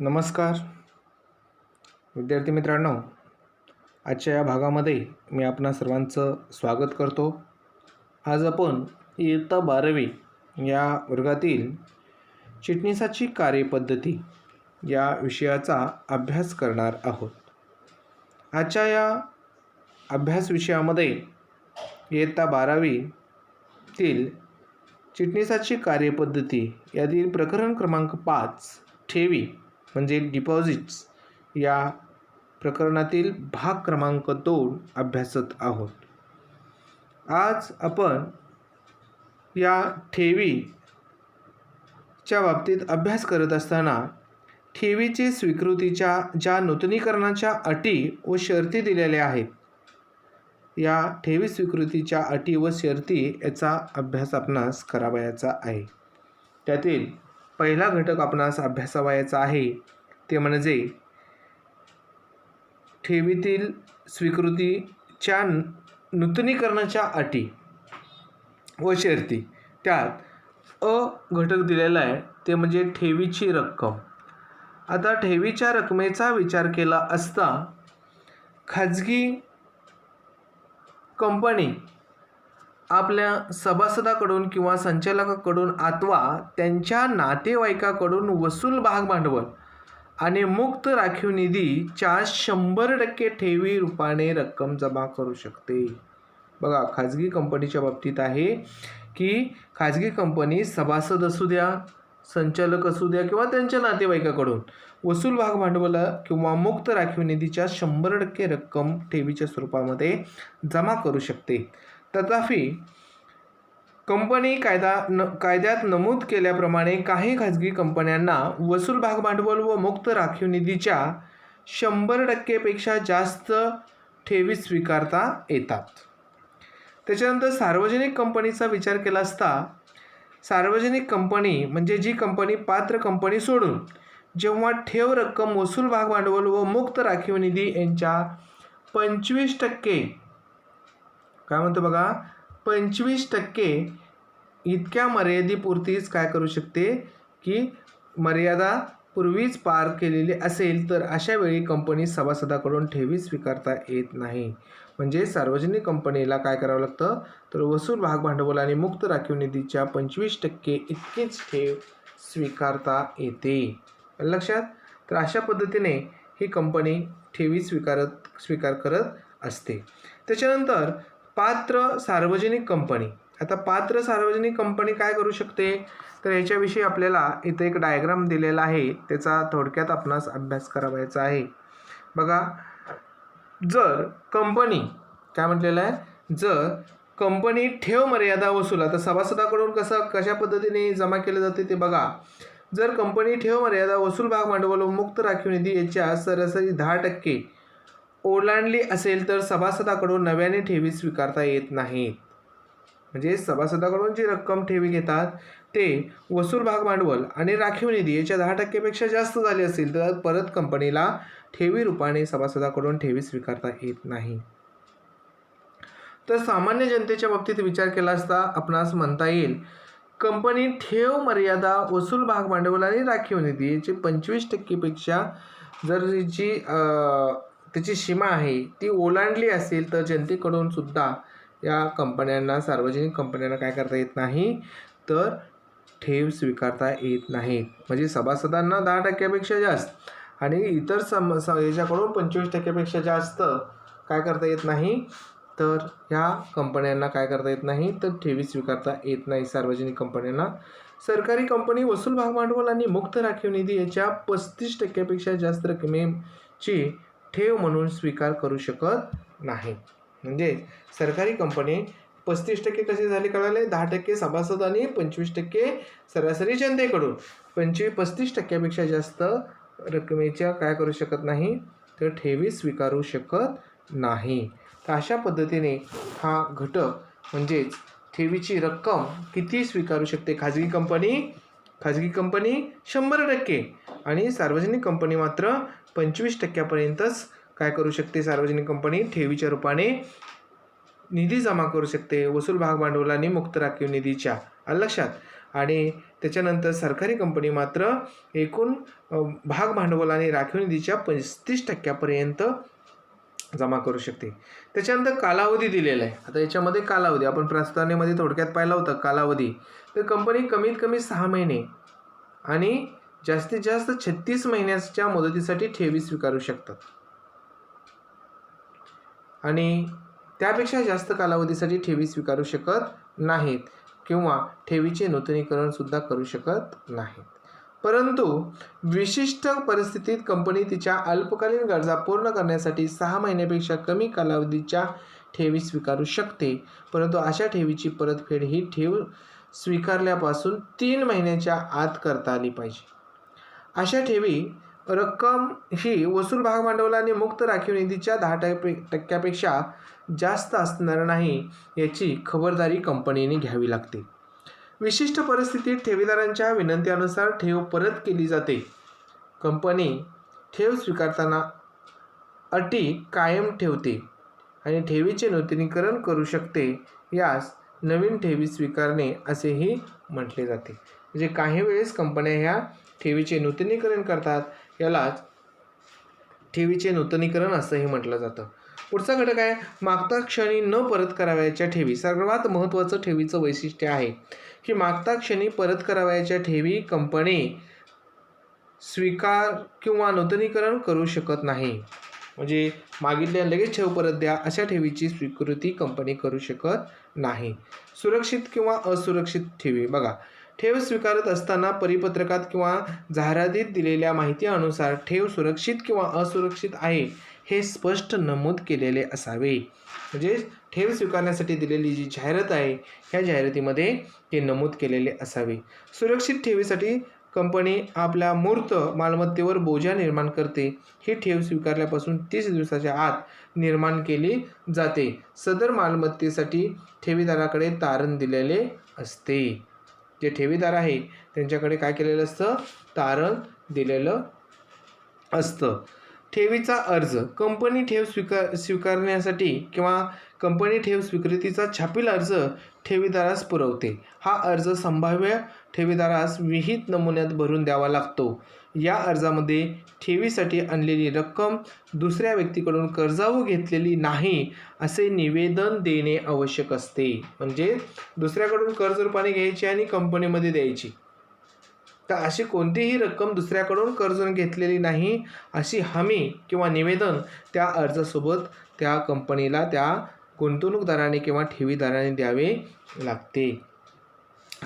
नमस्कार विद्यार्थी मित्रांनो, आजच्या या भागामध्ये मी आपणा सर्वांचं स्वागत करतो. आज आपण इयत्ता 12वी या वर्गातील चिटणीसाची कार्यपद्धती या विषयाचा अभ्यास करणार आहोत. आजच्या या अभ्यास विषयामध्ये इयत्ता 12वीतील चिटणीसाची कार्यपद्धती यातील प्रकरण क्रमांक 5 ठेवी म्हणजे डिपॉझिट्स या प्रकरणातील भाग क्रमांक 2 अभ्यासत आहोत. आज आपण या ठेवीच्या बाबतीत अभ्यास करत असताना ठेवीची स्वीकृतीच्या ज्या नूतनीकरणाच्या अटी व शर्ती दिलेल्या आहेत, या ठेवी स्वीकृतीच्या अटी व शर्ती याचा अभ्यास आपणास करावयाचा आहे. त्यातील पहिला घटक आपणास अभ्यासावयाचा आहे ते म्हणजे ठेवीतील स्वीकृतीच्या नूतनीकरणाच्या अटी व शर्ती. त्यात अ घटक दिलेला आहे ते म्हणजे ठेवीची रक्कम. आता ठेवीच्या रकमेचा विचार केला असता खाजगी कंपनी आपल्या सभासदाकडून किंवा संचालकाकडून अथवा त्यांच्या नातेवाईकाकडून वसूल भाग भांडवल आणि मुक्त राखीव निधीच्या 100% ठेवी रूपाने रक्कम जमा करू शकते. बघा, खाजगी कंपनीच्या बाबतीत आहे की खाजगी कंपनी सभासद असू द्या, संचालक असू द्या किंवा त्यांच्या नातेवाईकाकडून वसूल भाग भांडवल किंवा मुक्त राखीव निधीच्या 100% रक्कम ठेवीच्या स्वरूपामध्ये जमा करू शकते. तथापि कंपनी कायद्यात नमूद केल्याप्रमाणे काही खाजगी कंपन्यांना वसूल भाग भांडवल व मुक्त राखीव निधीच्या 100% पेक्षा जास्त ठेवी स्वीकारता येतात. त्याच्यानंतर सार्वजनिक कंपनीचा विचार केला असता सार्वजनिक कंपनी म्हणजे जी कंपनी पात्र कंपनी सोडून जेव्हा ठेव रक्कम वसूल भाग भांडवल व मुक्त राखीव निधी यांच्या 25% काय म्हणतो बघा 25% इतक्या मर्यादेपुरतीच काय करू शकते की मर्यादा पूर्वीच पार केलेली असेल तर अशा वेळी कंपनी सभासदाकडून ठेवी स्वीकारता येत नाही. म्हणजे सार्वजनिक कंपनीला काय करावं लागतं तर वसूल भाग भांडवल आणि मुक्त राखीव निधीच्या 25% इतकीच ठेव स्वीकारता येते. लक्षात. तर अशा पद्धतीने ही कंपनी ठेवी स्वीकार करत असते. त्याच्यानंतर पात्र सार्वजनिक कंपनी. आता पात्र सार्वजनिक कंपनी काय करू शकते तर याच्याविषयी आपल्याला इथे एक डायग्राम दिलेला आहे, त्याचा थोडक्यात आपणास अभ्यास करायचा आहे. बघा, जर कंपनी काय म्हटलेलं आहे, जर कंपनी ठेव मर्यादा वसूल, आता सभासदाकडून कशा पद्धतीने जमा केलं जाते ते बघा. जर कंपनी ठेव मर्यादा वसूल भाग भांडवल व मुक्त राखीव निधी याच्या सरासरी 10% ओलांडली असेल तर सभासदाकडून नव्याने ठेवी स्वीकारता येत नाहीत. म्हणजे सभासदाकडून जी रक्कम ठेवी घेतात ते वसूल भाग भांडवल आणि राखीव निधी याच्या 10% पेक्षा जास्त झाले असेल तर परत कंपनीला ठेवी रूपाने सभासदाकडून ठेवी स्वीकारता येत नाही. तर सामान्य जनतेच्या बाबतीत विचार केला असता आपणास म्हणता येईल कंपनी ठेव मर्यादा वसूल भाग भांडवल आणि राखीव निधी याची 25% पेक्षा जर जी त्याची सीमा आहे ती ओलांडली असेल तर जनतेकडून सुद्धा या कंपन्यांना सार्वजनिक कंपन्यांना काय करता येत नाही तर ठेव स्वीकारता येत नाहीत. म्हणजे सभासदांना 10% पेक्षा जास्त आणि इतर याच्याकडून 25% पेक्षा जास्त काय करता येत नाही तर ह्या कंपन्यांना काय करता येत नाही तर ठेवी स्वीकारता येत नाही सार्वजनिक कंपन्यांना. सरकारी कंपनी वसूल भाग भांडवल आणि मुक्त राखीव निधी याच्या 35% पेक्षा जास्त रकमेची ठेव म्हणून स्वीकार करू शकत नाही. म्हणजे सरकारी कंपनी 35% कसे झाले कळाले, 10% सभासद आणि 25% सरासरी जनतेकडून 35% पेक्षा जास्त रकमेच्या काय करू शकत नाही तर ठेवी स्वीकारू शकत नाही. तर अशा पद्धतीने हा घटक म्हणजेच ठेवीची रक्कम किती स्वीकारू शकते खाजगी कंपनी 100% आणि सार्वजनिक कंपनी मात्र 25%पर्यंतच काय करू शकते सार्वजनिक कंपनी ठेवीच्या रूपाने निधी जमा करू शकते वसूल भाग भांडवल आणि मुक्त राखीव निधीच्या. लक्षात. आणि त्याच्यानंतर सरकारी कंपनी मात्र एकूण भाग भांडवल आणि राखीव निधीच्या 35% जमा करू शकते. त्याच्यानंतर कालावधी दिलेला आहे. आता याच्यामध्ये कालावधी आपण प्रस्तावनेमध्ये थोडक्यात पाहिलं होतं कालावधी. तर कंपनी कमीत कमी 6 महिने आणि जास्तीत जास्त 36 महिन्याच्या मुदतीसाठी ठेवी स्वीकारू शकतात आणि त्यापेक्षा जास्त कालावधीसाठी ठेवी स्वीकारू शकत नाहीत किंवा ठेवीचे नूतनीकरण सुद्धा करू शकत नाहीत. परंतु विशिष्ट परिस्थितीत कंपनी तिच्या अल्पकालीन गरजा पूर्ण करण्यासाठी 6 महिन्यापेक्षा कमी कालावधीच्या ठेवी स्वीकारू शकते. परंतु अशा ठेवीची परतफेड ही ठेव स्वीकारल्यापासून 3 महिन्याच्या आत करता आली पाहिजे. अशा ठेवी रक्कम ही वसूल भाग भांडवल आणि मुक्त राखीव निधीच्या 10% जास्त असणार नाही याची खबरदारी कंपनीने घ्यावी लागते. विशिष्ट परिस्थितीत ठेवीदारांच्या विनंतीनुसार ठेव परत केली जाते. कंपनी ठेव स्वीकारताना अटी कायम ठेवते आणि ठेवीचे नूतनीकरण करू शकते. यास नवीन ठेवी स्वीकारणे असेही म्हटले जाते. म्हणजे काही वेळेस कंपन्या ह्या ठेवीचे नूतनीकरण करतात, यालाच ठेवीचे नूतनीकरण असंही म्हटलं जातं. पुढचा घटक आहे मागता क्षणी न परत करावयाच्या ठेवी. सर्वात महत्त्वाचं ठेवीचं वैशिष्ट्य आहे की मागता क्षणी परत करावयाच्या ठेवी कंपनी स्वीकार किंवा नूतनीकरण करू शकत नाही. म्हणजे मागितल्या लगेच ठेव परत द्या अशा ठेवीची स्वीकृती कंपनी करू शकत नाही. सुरक्षित किंवा असुरक्षित ठेवी. बघा, ठेव स्वीकारत असताना परिपत्रकात किंवा जाहिरातीत दिलेल्या माहितीनुसार ठेव सुरक्षित किंवा असुरक्षित आहे हे स्पष्ट नमूद केलेले असावे. म्हणजे ठेव स्वीकारण्यासाठी दिलेली जी जाहिरात आहे ह्या जाहिरातीमध्ये ते नमूद केलेले असावे. सुरक्षित ठेवीसाठी कंपनी आपल्या मूर्त मालमत्तेवर बोजा निर्माण करते. ही ठेव स्वीकारल्यापासून 30 दिवसाच्या आत निर्माण केली जाते. सदर मालमत्तेसाठी ठेवीदाराकडे तारण दिलेले असते. जे ठेवीदार आहे त्यांच्याकडे काय केलेलं असतं? तारण दिलेलं असतं. ठेवीचा अर्ज. कंपनी ठेव स्वीकारण्यासाठी किंवा कंपनी ठेव स्वीकृतीचा छापील अर्ज ठेवीदारास पुरवते. हा अर्ज संभाव्य ठेवीदारास विहित नमुन्यात भरून द्यावा लागतो. या अर्जामध्ये ठेवीसाठी आणलेली रक्कम दुसऱ्या व्यक्तीकडून कर्जाऊ घेतलेली नाही असे निवेदन देणे आवश्यक असते. म्हणजे दुसऱ्याकडून कर्ज रूपाने घ्यायची आणि कंपनीमध्ये द्यायची, तर अशी कोणतीही रक्कम दुसऱ्याकडून कर्ज घेतलेली नाही अशी हमी किंवा निवेदन त्या अर्जासोबत त्या कंपनीला त्या गुंतवणूकदाराने किंवा ठेवीदाराने द्यावे लागते.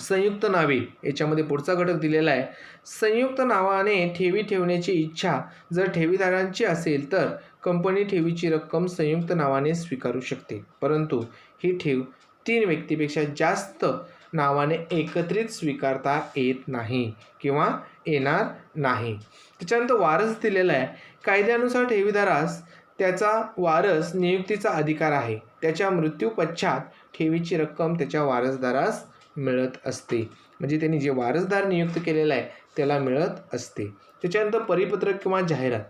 संयुक्त नावे. याच्यामध्ये पुढचा घटक दिलेला आहे. संयुक्त नावाने ठेवी ठेवण्याची इच्छा जर ठेवीदारांची असेल तर कंपनी ठेवीची रक्कम संयुक्त नावाने स्वीकारू शकते. परंतु ही ठेव 3 व्यक्तीपेक्षा जास्त नावाने एकत्रित स्वीकारता येत नाही किंवा येणार नाही. त्याच्यानंतर वारस दिलेला आहे. कायद्यानुसार ठेवीदारास त्याचा वारस नियुक्तीचा अधिकार आहे. त्याच्या मृत्यू पश्चात ठेवीची रक्कम त्याच्या वारसदारास मिळत असते. म्हणजे त्यांनी जे वारसदार नियुक्त केलेला आहे त्याला मिळत असते. त्याच्यानंतर परिपत्रक किंवा जाहिरात.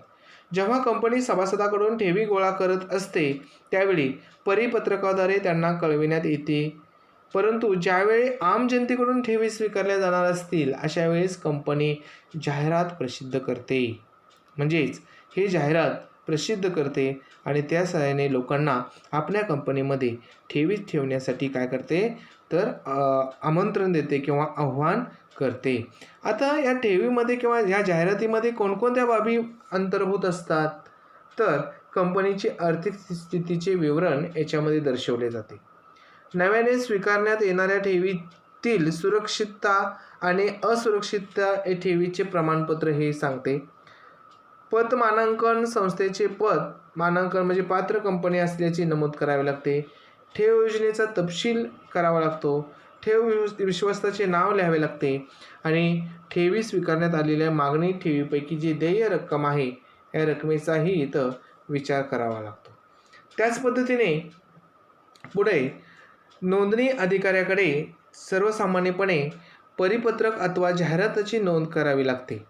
जेव्हा कंपनी सभासदाकडून ठेवी गोळा करत असते त्यावेळी परिपत्रकाद्वारे त्यांना कळविण्यात येते. परंतु ज्यावेळी आम जनतेकडून ठेवी स्वीकारल्या जाणार असतील अशा वेळेस कंपनी जाहिरात प्रसिद्ध करते. म्हणजेच हे जाहिरात प्रसिद्ध करते आणि त्या सहाय्याने लोकांना आपल्या कंपनीमध्ये ठेवी ठेवण्यासाठी काय करते तर आमंत्रण देते किंवा आव्हान करते. आता या ठेवीमध्ये किंवा या जाहिरातीमध्ये कोणकोणत्या बाबी अंतर्भूत असतात तर कंपनीची आर्थिक स्थितीचे विवरण याच्यामध्ये दर्शवले जाते. नव्याने स्वीकारण्यात येणाऱ्या ठेवीतील सुरक्षितता आणि असुरक्षितता हे ठेवीचे प्रमाणपत्र हे सांगते. पत मानांकन. संस्थेचे पत मानांकन म्हणजे पात्र कंपनी असल्याचे नमूद करावे लागते. ठेव योजनेचा तपशील करावा लागतो. ठेव विश्वस्ताचे नाव लिहावे लागते आणि ठेवी स्वीकारण्यात आलेल्या मागणी ठेवीपैकी जी देय रक्कम आहे या रकमेचाही इथं विचार करावा लागतो. त्याच पद्धतीने पुढे नोंदणी अधिकाऱ्याकडे सर्वसामान्यपणे परिपत्रक अथवा जाहिरातीची नोंद करावी लागते.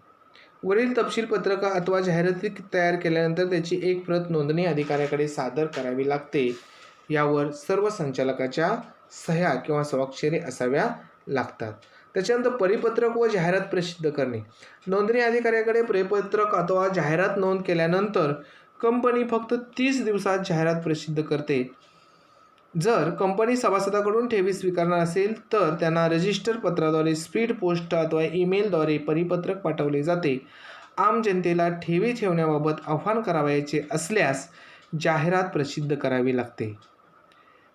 वरील तपशील पत्रक अथवा जाहिराती तयार केल्यानंतर त्याची एक प्रत नोंदणी अधिकाऱ्याकडे सादर करावी लागते. यावर सर्व संचालकाच्या सह्या किंवा स्वाक्षरी असाव्या लागतात. त्याच्यानंतर परिपत्रक व जाहिरात प्रसिद्ध करणे. नोंदणी अधिकाऱ्याकडे परिपत्रक अथवा जाहिरात नोंद केल्यानंतर कंपनी फक्त 30 दिवसात जाहिरात प्रसिद्ध करते. जर कंपनी सभासदाकडून ठेवी स्वीकारणार असेल तर त्यांना रजिस्टर पत्राद्वारे, स्पीड पोस्ट अथवा ईमेलद्वारे परिपत्रक पाठवले जाते. आम जनतेला ठेवी ठेवण्याबाबत आवाहन करावयाचे असल्यास जाहिरात प्रसिद्ध करावी लागते.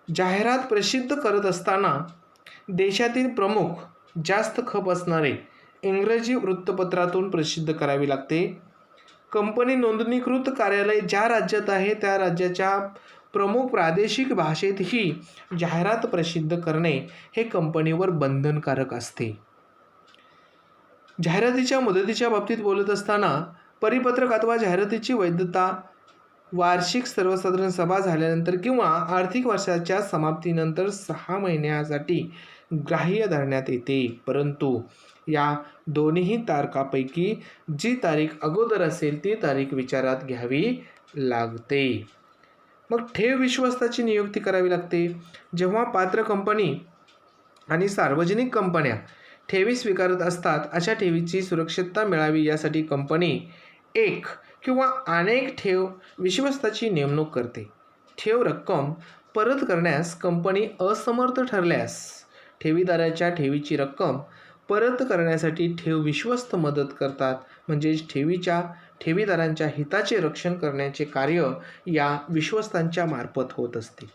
जाहिरात प्रसिद्ध करत असताना देशातील प्रमुख जास्त खप असणारे इंग्रजी वृत्तपत्रातून प्रसिद्ध करावी लागते. कंपनी नोंदणीकृत कार्यालय ज्या राज्यात आहे त्या राज्याच्या प्रमुख प्रादेशिक भाषेत ही जाहिरात प्रसिद्ध करणे हे कंपनीवर बंधनकारक असते. जाहिरातीच्या मुदतीच्या बाबतीत बोलत असताना परिपत्रक अथवा जाहिरातीची वैधता वार्षिक सर्वसाधारण सभा झाल्यानंतर किंवा आर्थिक वर्षाच्या समाप्तीनंतर 6 महिन्यासाठी ग्राह्य धरण्यात येते. परंतु या दोन्ही तारखापैकी जी तारीख अगोदर असेल ती तारीख विचारात घ्यावी लागते. मग ठेव विश्वस्ताची नियुक्ती करावी लागते. जेव्हा पात्र कंपनी आणि सार्वजनिक कंपन्या ठेवी स्वीकारत असतात अशा ठेवीची सुरक्षितता मिळावी यासाठी कंपनी एक किंवा अनेक ठेव विश्वस्ताची नेमणूक करते. ठेव रक्कम परत करण्यास कंपनी असमर्थ ठरल्यास ठेवीदाराच्या ठेवीची रक्कम परत करण्यासाठी ठेव विश्वस्त मदत करतात. म्हणजेच ठेवीदारांच्या हिताचे रक्षण करण्याचे कार्य या विश्वस्तांच्या मार्फत होत असते.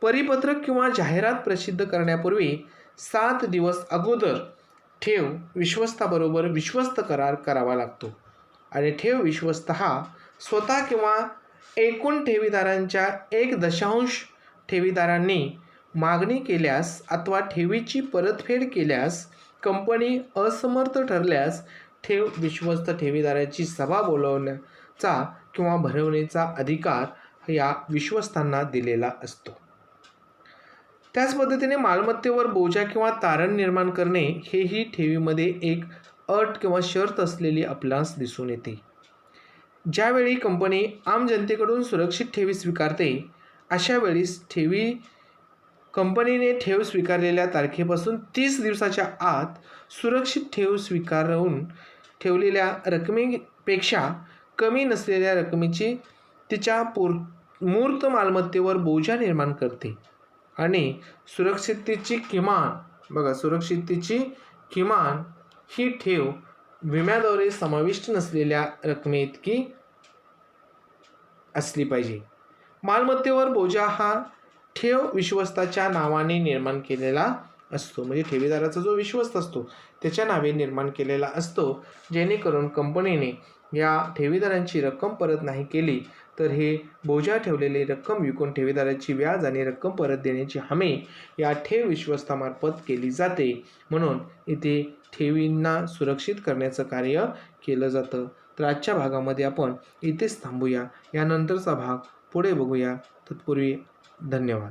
परिपत्रक किंवा जाहिरात प्रसिद्ध करण्यापूर्वी 7 दिवस अगोदर ठेव विश्वस्ताबरोबर विश्वस्त करार करावा लागतो आणि ठेव विश्वस्त हा स्वतः किंवा एकूण ठेवीदारांच्या 1/2 ठेवीदारांनी मागणी केल्यास अथवा ठेवीची परतफेड केल्यास कंपनी असमर्थ ठरल्यास ठेव विश्वस्त ठेवीदाराची सभा बोलवण्याचा किंवा भरवण्याचा अधिकार या विश्वस्तांना दिलेला असतो. त्याच पद्धतीने मालमत्तेवर बोजा किंवा तारण निर्माण करणे हेही ठेवीमध्ये एक अट किंवा शर्त असलेली आपणास दिसून येते. ज्यावेळी कंपनी आम जनतेकडून सुरक्षित ठेवी स्वीकारते अशा वेळीस कंपनीने ठेव स्वीकारलेल्या तारखेपासून 30 दिवसाच्या आत सुरक्षित ठेव स्वीकारून ठेवलेल्या रकमेपेक्षा कमी नसलेल्या रकमेची तिच्या मूर्त मालमत्तेवर बोजा निर्माण करते आणि सुरक्षिततेची किमान ही ठेव विम्याद्वारे समाविष्ट नसलेल्या रकमेइतकी असली पाहिजे. मालमत्तेवर बोजा हा ठेव विश्वस्ताच्या नावाने निर्माण केलेला असतो. म्हणजे ठेवीदाराचा जो विश्वस्त असतो त्याच्या नावे निर्माण केलेला असतो, जेणेकरून कंपनीने या ठेवीदारांची रक्कम परत नाही केली तर हे बोजा ठेवलेली रक्कम विकून ठेवीदाराची व्याज आणि रक्कम परत देण्याची हमी या ठेव विश्वस्तामार्फत केली जाते. म्हणून इथे ठेवींना सुरक्षित करण्याचं कार्य केलं जातं. तर आजच्या भागामध्ये आपण इथेच थांबूया. यानंतरचा भाग पुढे बघूया. तत्पूर्वी धन्यवाद.